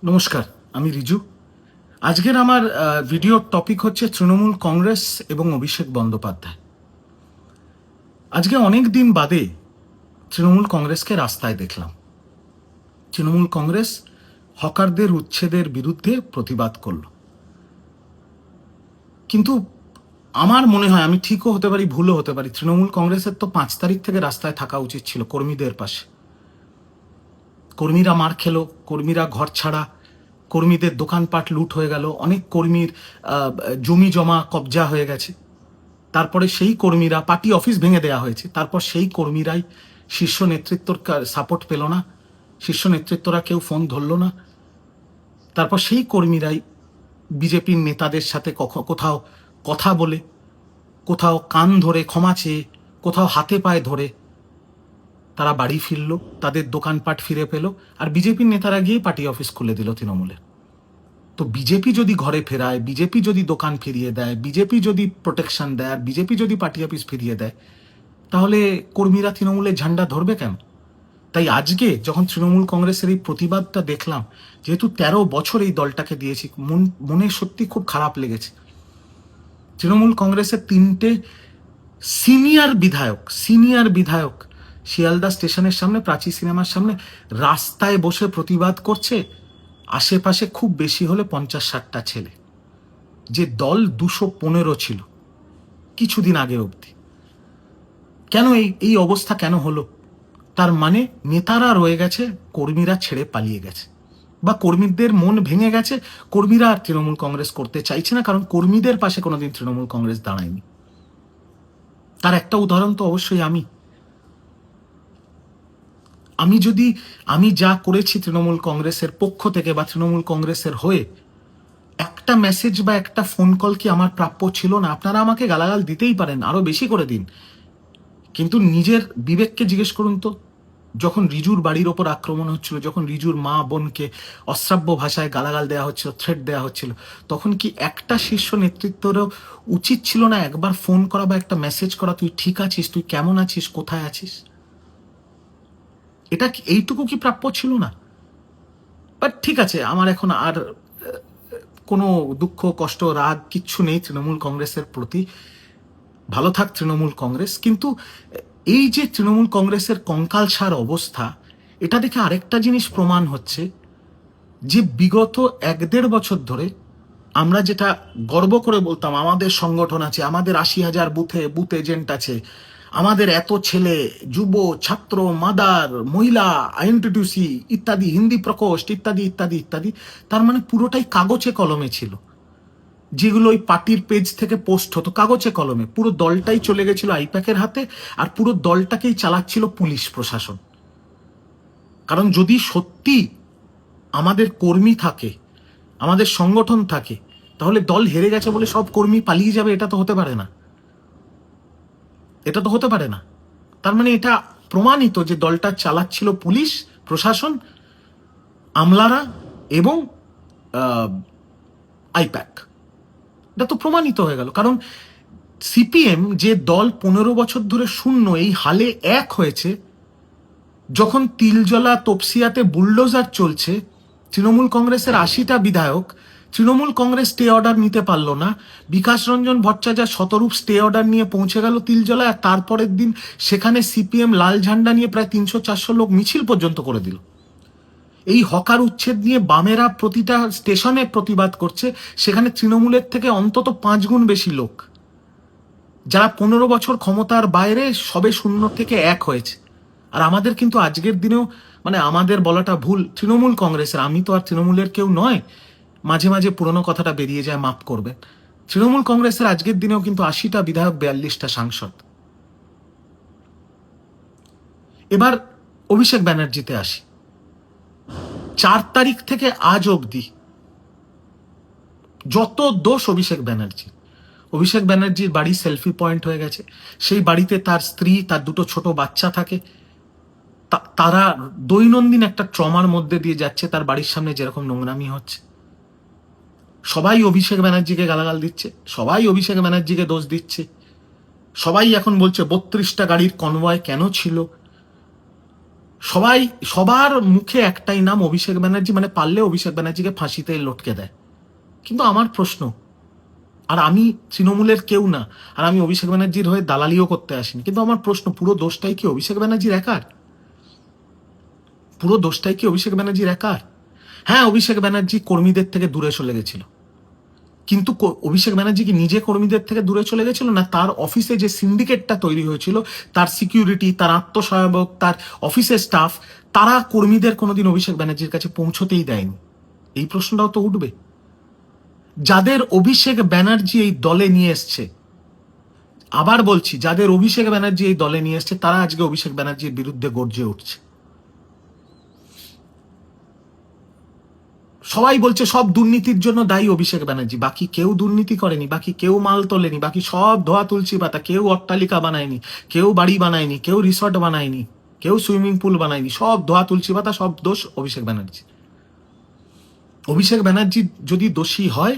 নমস্কার, আমি রিজু। আজকের আমার ভিডিওর টপিক হচ্ছে তৃণমূল কংগ্রেস এবং অভিষেক বন্দ্যোপাধ্যায়। আজকে অনেক দিন বাদে তৃণমূল কংগ্রেসকে রাস্তায় দেখলাম। তৃণমূল কংগ্রেস হকারদের উচ্ছেদের বিরুদ্ধে প্রতিবাদ করল। কিন্তু আমার মনে হয়, আমি ঠিকও হতে পারি, ভুলও হতে পারি, তৃণমূল কংগ্রেসের তো 5 তারিখ থেকে রাস্তায় থাকা উচিত ছিল কর্মীদের পাশে। কর্মীরা মার খেলো, কর্মীরা ঘর ছাড়া, কর্মীদের দোকানপাট লুট হয়ে গেল, অনেক কর্মীর জমি জমা কবজা হয়ে গেছে। তারপরে সেই কর্মীরা, পার্টি অফিস ভেঙে দেওয়া হয়েছে, তারপর সেই কর্মীরাই শীর্ষ নেতৃত্বর সাপোর্ট পেল না, শীর্ষ নেতৃত্বরা কেউ ফোন ধরল না। তারপর সেই কর্মীরাই বিজেপির নেতাদের সাথে কোথাও কথা বলে, কোথাও কান ধরে ক্ষমা চেয়ে, কোথাও হাতে পায়ে ধরে তারা বাড়ি ফিরল, তাদের দোকানপাট ফিরে পেল। আর বিজেপির নেতারা গিয়ে পার্টি অফিস খুলে দিল তৃণমূলের। তো বিজেপি যদি ঘরে ফেরায়, বিজেপি যদি দোকান ফিরিয়ে দেয়, বিজেপি যদি প্রোটেকশন দেয়, আর বিজেপি যদি পার্টি অফিস ফিরিয়ে দেয়, তাহলে কর্মীরা তৃণমূলের ঝান্ডা ধরবে কেন? তাই আজকে যখন তৃণমূল কংগ্রেসের এই প্রতিবাদটা দেখলাম, যেহেতু 13 বছর এই দলটাকে দিয়েছি, মনে সত্যি খুব খারাপ লেগেছে। তৃণমূল কংগ্রেসের 3টে সিনিয়র বিধায়ক শিয়ালদা স্টেশনের সামনে, প্রাচী সিনেমার সামনে রাস্তায় বসে প্রতিবাদ করছে। আশেপাশে খুব বেশি হলে 50-60টা ছেলে। যে দল 215 ছিল কিছুদিন আগে অবধি। কেন এই অবস্থা কেন হলো? তার মানে নেতারা রয়ে গেছে, কর্মীরা ছেড়ে পালিয়ে গেছে, বা কর্মীদের মন ভেঙে গেছে। কর্মীরা আর তৃণমূল কংগ্রেস করতে চাইছে না, কারণ কর্মীদের পাশে কোনোদিন তৃণমূল কংগ্রেস দাঁড়ায়নি। তার একটা উদাহরণ তো অবশ্যই আমি যা করেছি তৃণমূল কংগ্রেসের পক্ষ থেকে বা তৃণমূল কংগ্রেসের হয়ে, একটা মেসেজ বা একটা ফোন কল কি আমার প্রাপ্য ছিল না? আপনারা আমাকে গালাগাল দিতেই পারেন, আরো বেশি করে দিন, কিন্তু নিজের বিবেককে জিজ্ঞেস করুন তো। যখন রিজুর বাড়ির ওপর আক্রমণ হচ্ছিল, যখন রিজুর মা বোনকে অশ্রাব্য ভাষায় গালাগাল দেওয়া হচ্ছিল, থ্রেট দেওয়া হচ্ছিল, তখন কি একটা শীর্ষ নেতৃত্বেরও উচিত ছিল না একবার ফোন করা বা একটা মেসেজ করা, তুই ঠিক আছিস, তুই কেমন আছিস, কোথায় আছিস? এইটুকু কি প্রাপ্য ছিল না? বাট ঠিক আছে, আমার এখন আর কোনো দুঃখ, কষ্ট, রাগ কিচ্ছু নেই তৃণমূল কংগ্রেসের প্রতি। ভালো থাক তৃণমূল কংগ্রেস। কিন্তু এই যে তৃণমূল কংগ্রেসের কঙ্কালসার অবস্থা, এটা দেখে আরেকটা জিনিস প্রমাণ হচ্ছে যে বিগত 1-1.5 বছর ধরে আমরা যেটা গর্ব করে বলতাম, আমাদের সংগঠন আছে, আমাদের 80,000 বুথ এজেন্ট আছে, আমাদের এত ছেলে, যুব, ছাত্র, মাদার, মহিলা, আইএনটিটিউসি ইত্যাদি, হিন্দি প্রকোষ্ঠ ইত্যাদি ইত্যাদি ইত্যাদি, তার মানে পুরোটাই কাগজে কলমে ছিল। যেগুলো ওই পার্টির পেজ থেকে পোস্ট হতো কাগজে কলমে, পুরো দলটাই চলে গেছিল আইপ্যাকের হাতে, আর পুরো দলটাকেই চালাচ্ছিল পুলিশ প্রশাসন। কারণ যদি সত্যি আমাদের কর্মী থাকে, আমাদের সংগঠন থাকে, তাহলে দল হেরে গেছে বলে সব কর্মী পালিয়ে যাবে? এটা তো হতে পারে না, এটা তো হতে পারে না। তার মানে এটা প্রমাণিত যে দলটা চালাচ্ছিল পুলিশ প্রশাসন, আমলারা এবং আইপ্যাক। এটা তো প্রমাণিত হয়ে গেল। কারণ সিপিএম যে দল 15 বছর ধরে শূন্য, এই হালে এক হয়েছে যখন তিলজলা তপসিয়াতে বুলডোজার চলছে। তৃণমূল কংগ্রেসের 80টা বিধায়ক, তৃণমূল কংগ্রেস স্টে অর্ডার নিতে পারলো না, বিকাশ রঞ্জন ভট্টাচার্য শতরূপ স্টে অর্ডার নিয়ে পৌঁছে গেল তিলজলা, আর তারপরের দিন সেখানে সিপিএম লাল ঝান্ডা নিয়ে প্রায় 300-400 লোক মিছিল পর্যন্ত করে দিল। এই হকার উচ্ছেদ নিয়ে বামেরা প্রতিটা স্টেশনে প্রতিবাদ করছে, সেখানে তৃণমূলের থেকে অন্তত 5 গুণ বেশি লোক, যারা 15 বছর ক্ষমতার বাইরে সবে শূন্য থেকে এক হয়েছে। আর আমাদের কিন্তু আজকের দিনেও, মানে আমাদের বলাটা ভুল, তৃণমূল কংগ্রেসের, আমি তো আর তৃণমূলের কেউ নয়, মাঝে মাঝে পুরনো কথাটা বেরিয়ে যায়, মাফ করবেন। তৃণমূল কংগ্রেসের আজকের দিনেও কিন্তু 80টা বিধায়ক, 42টা সাংসদ। এবার অভিষেক ব্যানার্জিতে আসি। 4 তারিখ থেকে আজ অবধি যত দোষ অভিষেক ব্যানার্জির বাড়ি সেলফি পয়েন্ট হয়ে গেছে। সেই বাড়িতে তার স্ত্রী, তার 2টো ছোট বাচ্চা থাকে, তারা দৈনন্দিন একটা ট্রমার মধ্যে দিয়ে যাচ্ছে। তার বাড়ির সামনে যেরকম নোংরামি হচ্ছে, সবাই অভিষেক ব্যানার্জিকে গালাগাল দিচ্ছে, সবাই অভিষেক ব্যানার্জিকে দোষ দিচ্ছে, সবাই এখন বলছে 32টা গাড়ির কনভয় কেন ছিল। সবাই, সবার মুখে একটাই নাম, অভিষেক ব্যানার্জি, মানে পারলে অভিষেক ব্যানার্জিকে ফাঁসিতে লটকে দেয়। কিন্তু আমার প্রশ্ন, আর আমি তৃণমূলের কেউ না, আর আমি অভিষেক ব্যানার্জির হয়ে দালালিও করতে আসিনি, কিন্তু আমার প্রশ্ন, পুরো দোষটাই কি অভিষেক ব্যানার্জির একার? পুরো দোষটাই কি অভিষেক ব্যানার্জির একার? হ্যাঁ, অভিষেক ব্যানার্জি কর্মীদের থেকে দূরে চলে গেছিল, কিন্তু অভিষেক ব্যানার্জি কি নিজে কর্মীদের থেকে দূরে চলে গেছিল না? তার অফিসে যে সিন্ডিকেটটা তৈরি হয়েছিল, তার সিকিউরিটি, তার আত্মসহায়ক, তার অফিসের স্টাফ, তারা কর্মীদের কোনোদিন অভিষেক ব্যানার্জির কাছে পৌঁছতেই দেয়নি। এই প্রশ্নটাও তো উঠবে। যাদের অভিষেক ব্যানার্জি এই দলে নিয়ে এসছে, আবার বলছি, যাদের অভিষেক ব্যানার্জি এই দলে নিয়ে এসছে, তারা আজকে অভিষেক ব্যানার্জির বিরুদ্ধে গর্জে উঠছে। সবাই বলছে সব দুর্নীতির জন্য দায়ী অভিষেক ব্যানার্জি, বাকি কেউ দুর্নীতি করেনি, বাকি কেউ মাল তোলেনি, বাকি সব ধোয়া তুলসী পাতা। কেউ অট্টালিকা বানায়নি, কেউ বাড়ি বানায়নি, কেউ রিসর্ট বানায়নি, কেউ সুইমিং পুল বানায়নি, সব ধোয়া তুলসী পাতা, সব দোষ অভিষেক ব্যানার্জি। অভিষেক ব্যানার্জি যদি দোষী হয়,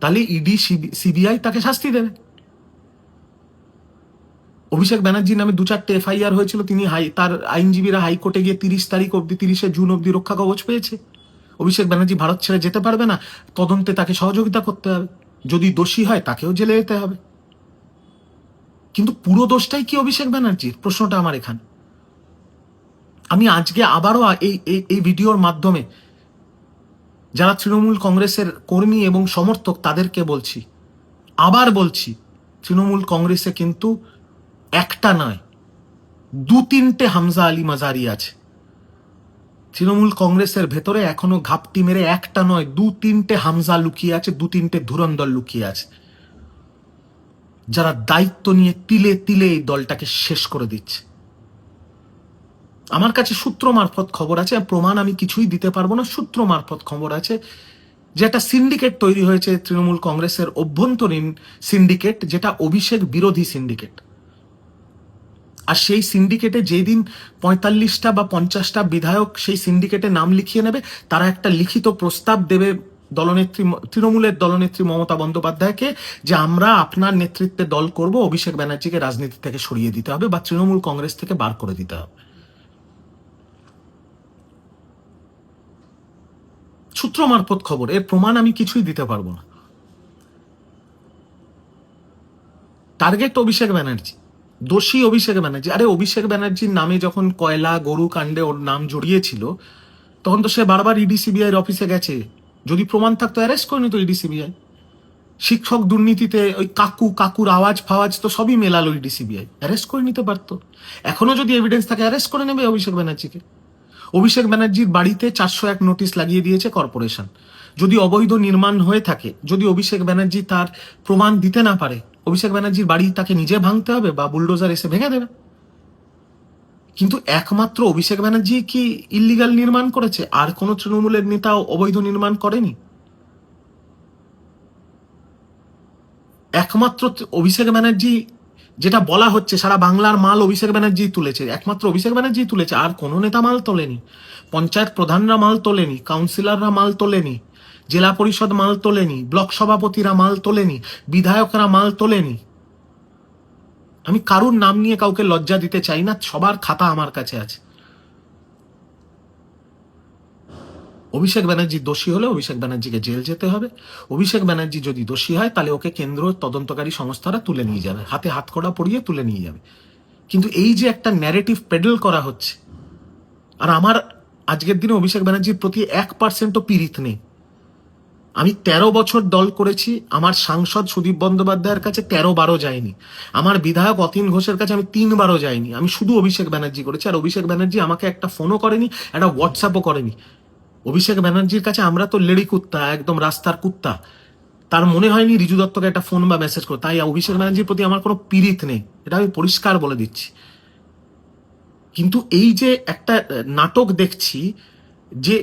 তাহলে ইডি সিবিআই তাকে শাস্তি দেবে। অভিষেক ব্যানার্জির নামে 2-4টে এফআইআর হয়েছিল, তিনি তার আইনজীবীরা হাইকোর্টে গিয়ে 30 তারিখ অব্দি, 30শে জুন অব্দি রক্ষা কবচ পেয়েছে। অভিষেক ব্যানার্জি ভারত ছেড়ে যেতে পারবে না, তদন্তে তাকে সহযোগিতা করতে হবে, যদি দোষী হয় তাকেও জেলে যেতে হবে। কিন্তু পুরো দোষটাই কি অভিষেক ব্যানার্জির? প্রশ্নটা আমার এখানে। আমি আজকে আবারও এই ভিডিওর মাধ্যমে যারা তৃণমূল কংগ্রেসের কর্মী এবং সমর্থক তাদেরকে বলছি, আবার বলছি, তৃণমূল কংগ্রেসে কিন্তু একটা নয়, 2-3টে হামজা আলী মাজারি আছে। তৃণমূল কংগ্রেসের ভেতরে এখনো ঘাপটি মেরে একটা নয়, 2-3টে হামজা লুকিয়ে আছে, 2-3টে ধুরন্ধর লুকিয়ে আছে, যারা দায়িত্ব নিয়ে তিলে তিলে এই দলটাকে শেষ করে দিচ্ছে। আমার কাছে সূত্র মারফত খবর আছে, প্রমাণ আমি কিছুই দিতে পারবো না, সূত্র মারফত খবর আছে যে একটা সিন্ডিকেট তৈরি হয়েছে তৃণমূল কংগ্রেসের অভ্যন্তরীণ সিন্ডিকেট, যেটা অভিষেক বিরোধী সিন্ডিকেট। আর সেই সিন্ডিকেটে যেই দিন 45টা বা 50টা বিধায়ক সেই সিন্ডিকেটে নাম লিখিয়ে নেবে, তারা একটা লিখিত প্রস্তাব দেবে দলনেত্রী, তৃণমূলের দলনেত্রী মমতা বন্দ্যোপাধ্যায়কে, যে আমরা আপনার নেতৃত্বে দল করব, অভিষেক ব্যানার্জিকে রাজনীতি থেকে সরিয়ে দিতে হবে বা তৃণমূল কংগ্রেস থেকে বার করে দিতে হবে। সূত্র মারফত খবর, এর প্রমাণ আমি কিছুই দিতে পারবো না। টার্গেট অভিষেক ব্যানার্জি, দোষী অভিষেক ব্যানার্জি। আরে অভিষেক ব্যানার্জির নামে যখন কয়লা গরু কাণ্ডে ওর নাম জড়িয়েছিল, তখন তো সে বারবার ইডি সিবিআই অফিসে গেছে, যদি প্রমাণ থাকতো অ্যারেস্ট করে নিত ইডি সিবিআই। শিক্ষক দুর্নীতিতে ওই কাকুর আওয়াজ ফাওয়াজ তো সবই মেলালো ইডি সিবিআই, অ্যারেস্ট করে নিতে পারতো। এখনো যদি এভিডেন্স থাকে অ্যারেস্ট করে নেবে অভিষেক ব্যানার্জিকে। অভিষেক ব্যানার্জির বাড়িতে 401 নোটিশ লাগিয়ে দিয়েছে কর্পোরেশন। যদি অবৈধ নির্মাণ হয়ে থাকে, যদি অভিষেক ব্যানার্জি তার প্রমাণ দিতে না পারে, অভিষেক ব্যানার্জির বাড়ি তাকে নিজে ভাঙতে হবে বা বুলডোজার এসে ভেঙে দেবে। কিন্তু একমাত্র অভিষেক ব্যানার্জি কি ইল্লিগাল নির্মাণ করেছে? আর কোন তৃণমূলের নেতাও অবৈধ নির্মাণ করেনি। একমাত্র অভিষেক ব্যানার্জি, যেটা বলা হচ্ছে সারা বাংলার মাল অভিষেক ব্যানার্জি তুলেছে, একমাত্র অভিষেক ব্যানার্জি তুলেছে, আর কোনো নেতা মাল তোলেনি। পঞ্চায়েত প্রধানরা মাল তোলেনি, কাউন্সিলররা মাল তোলেনি, জেলা পরিষদ মাল তোলেনি, ব্লক সভাপতিরা মাল তোলেনি, বিধায়করা মাল তোলেনি। আমি কারুর নাম নিয়ে কাউকে লজ্জা দিতে চাই না, সবার খাতা আমার কাছে আছে। অভিষেক ব্যানার্জি দোষী হলে অভিষেক ব্যানার্জিকে জেল যেতে হবে। অভিষেক ব্যানার্জি যদি দোষী হয়, তাহলে ওকে কেন্দ্র তদন্তকারী সংস্থারা তুলে নিয়ে যাবে, হাতে হাতকড়া পরিয়ে তুলে নিয়ে যাবে। কিন্তু এই যে একটা ন্যারেটিভ পেডেল করা হচ্ছে, আর আমার আজকের দিনে অভিষেক ব্যানার্জির প্রতি 1%ও পীড়িত নেই। আমি 13 বছর দল করেছি, আমার সাংসদ সুদীপ বন্দ্যোপাধ্যায়ের কাছে 13 বারও যায়নি, আমার বিধায়ক অতীন ঘোষের কাছে আমি 3 বারও যাইনি। আমি শুধু অভিষেক ব্যানার্জি করেছি, আর অভিষেক ব্যানার্জি আমাকে একটা ফোনও করেনি, একটা হোয়াটসঅ্যাপও করেনি। অভিষেক ব্যানার্জির কাছে আমরা তো লেডি কুত্তা, একদম রাস্তার কুত্তা, তার মনে হয়নি রিজু দত্তকে একটা ফোন বা মেসেজ করে। তাই অভিষেক ব্যানার্জির প্রতি আমার কোনো পীড়িত নেই, এটা আমি পরিষ্কার বলে দিচ্ছি। কিন্তু এই যে একটা নাটক দেখছি, যে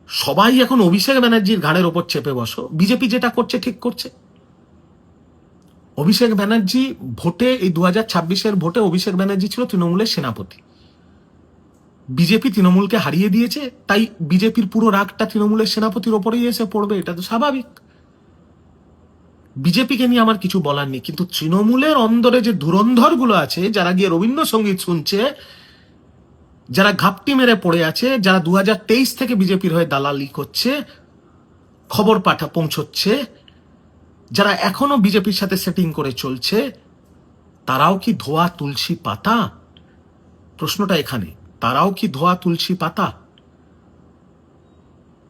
সবাই এখন অভিষেক ব্যানার্জির ঘাড়ের ওপর চেপে বসো, বিজেপি যেটা করছে ঠিক করছে। অভিষেক ব্যানার্জি ভোটে, এই 2026-এর ভোটে অভিষেক ব্যানার্জি ছিল তৃণমূলের সেনাপতি। বিজেপি তৃণমূলকে হারিয়ে দিয়েছে, তাই বিজেপির পুরো রাগটা তৃণমূলের সেনাপতির ওপরেই এসে পড়বে, এটা তো স্বাভাবিক। বিজেপিকে নিয়ে আমার কিছু বলার নেই, কিন্তু তৃণমূলের অন্দরে যে ধুরন্ধর গুলো আছে, যারা গিয়ে রবীন্দ্রসঙ্গীত শুনছে, যারা ঘাপটি মেরে পড়ে আছে, যারা 2023 থেকে বিজেপির হয়ে দালালি করছে, খবর পৌঁছচ্ছে, যারা এখনো বিজেপির সাথে সেটিং করে চলছে, তারাও কি ধোয়া তুলসী পাতা? প্রশ্নটা এখানে, তারাও কি ধোয়া তুলসী পাতা?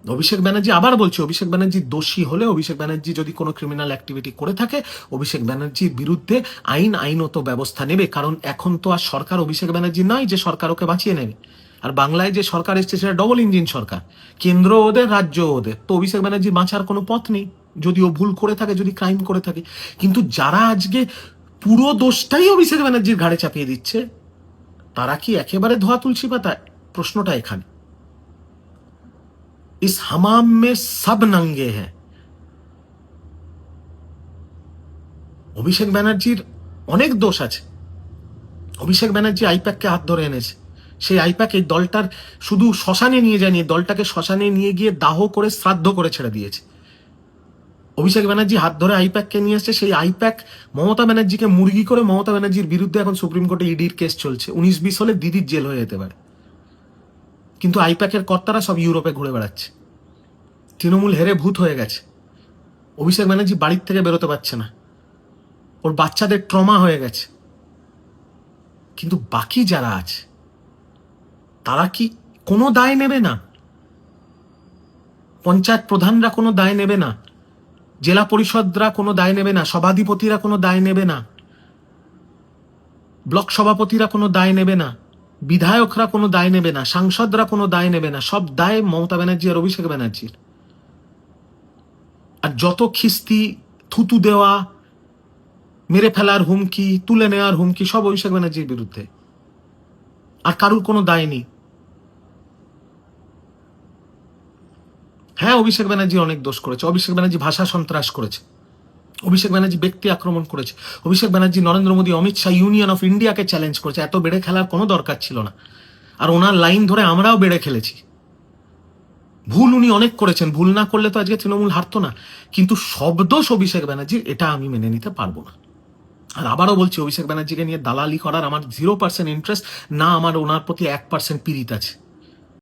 অভিষেক ব্যানার্জি, আবার বলছি, অভিষেক ব্যানার্জি দোষী হলে, অভিষেক ব্যানার্জি যদি কোনো ক্রিমিনাল অ্যাক্টিভিটি করে থাকে, অভিষেক ব্যানার্জির বিরুদ্ধে আইনত ব্যবস্থা নেবে। কারণ এখন তো আর সরকার অভিষেক ব্যানার্জি নয় যে সরকার ওকে বাঁচিয়ে নেবে। আর বাংলায় যে সরকার এসছে সেটা ডবল ইঞ্জিন সরকার, কেন্দ্র ওদের, রাজ্য ওদের। তো অভিষেক ব্যানার্জি বাঁচার কোনো পথ নেই যদি ও ভুল করে থাকে, যদি ক্রাইম করে থাকে। কিন্তু যারা আজকে পুরো দোষটাই অভিষেক ব্যানার্জির ঘাড়ে চাপিয়ে দিচ্ছে, তারা কি একেবারে ধোয়া তুলসী পাতা? প্রশ্নটা এখানে। इस हमाम में सब नंगे हैं। অভিষেক ব্যানার্জির অনেক দোষ আছে। অভিষেক ব্যানার্জি আইপ্যাককে হাত ধরে এনেছে। সেই আইপ্যাক এই দলটার শুধু শ্মশানে নিয়ে যায়নি, দলটাকে শ্মশানে নিয়ে গিয়ে দাহ করে শ্রাদ্ধ করে ছেড়ে দিয়েছে। অভিষেক ব্যানার্জি হাত ধরে আইপ্যাককে নিয়ে এসছে। সেই আইপ্যাক মমতা ব্যানার্জিকে মুরগি করে, মমতা ব্যানার্জির বিরুদ্ধে এখন সুপ্রিম কোর্টে ইডির কেস চলছে। 19-20 হলে দিদির জেল হয়ে যেতে পারে। কিন্তু আইপ্যাকের কর্তারা সব ইউরোপে ঘুরে বেড়াচ্ছে। তৃণমূল হেরে ভূত হয়ে গেছে। অভিষেক ব্যানার্জি বাড়ির থেকে বেরোতে পারছে না, ওর বাচ্চাদের ট্রমা হয়ে গেছে। কিন্তু বাকি যারা আছে তারা কি কোনো দায় নেবে না? পঞ্চায়েত প্রধানরা কোনো দায় নেবে না, জেলা পরিষদরা কোনো দায় নেবে না, সভাধিপতিরা কোনো দায় নেবে না, ব্লক সভাপতিরা কোনো দায় নেবে না, বিধায়করা কোনো দায় নেবে না, সাংসদরা কোনো দায় নেবে না। সব দায় মমতা ব্যানার্জি আর অভিষেক ব্যানার্জির। আর যত খিস্তি, থুতু দেওয়া, মেরে ফেলার হুমকি, তুলে নেওয়ার হুমকি, সব অভিষেক ব্যানার্জির বিরুদ্ধে। আর কারুর কোনো দায় নেই। হ্যাঁ, অভিষেক ব্যানার্জি অনেক দোষ করেছে। অভিষেক ব্যানার্জি ভাষা সন্ত্রাস করেছে, অভিষেক ব্যানার্জি ব্যক্তি আক্রমণ করেছে, অভিষেক ব্যানার্জি নরেন্দ্র মোদী, অমিত শাহ, ইউনিয়ন অফ ইন্ডিয়াকে চ্যালেঞ্জ করেছে। এত বেড়ে খেলার কোনো দরকার ছিল না। আর ওনার লাইন ধরে আমরাও বেড়ে খেলেছি। ভুল উনি অনেক করেছেন, ভুল না করলে তো আজকে তৃণমূল হারতো না। কিন্তু সব দোষ অভিষেক ব্যানার্জির, এটা আমি মেনে নিতে পারবো না। আর আবারও বলছি, অভিষেক ব্যানার্জিকে নিয়ে দালালি করার আমার 0% ইন্টারেস্ট না, আমার ওনার প্রতি 1% পীড়িত আছে।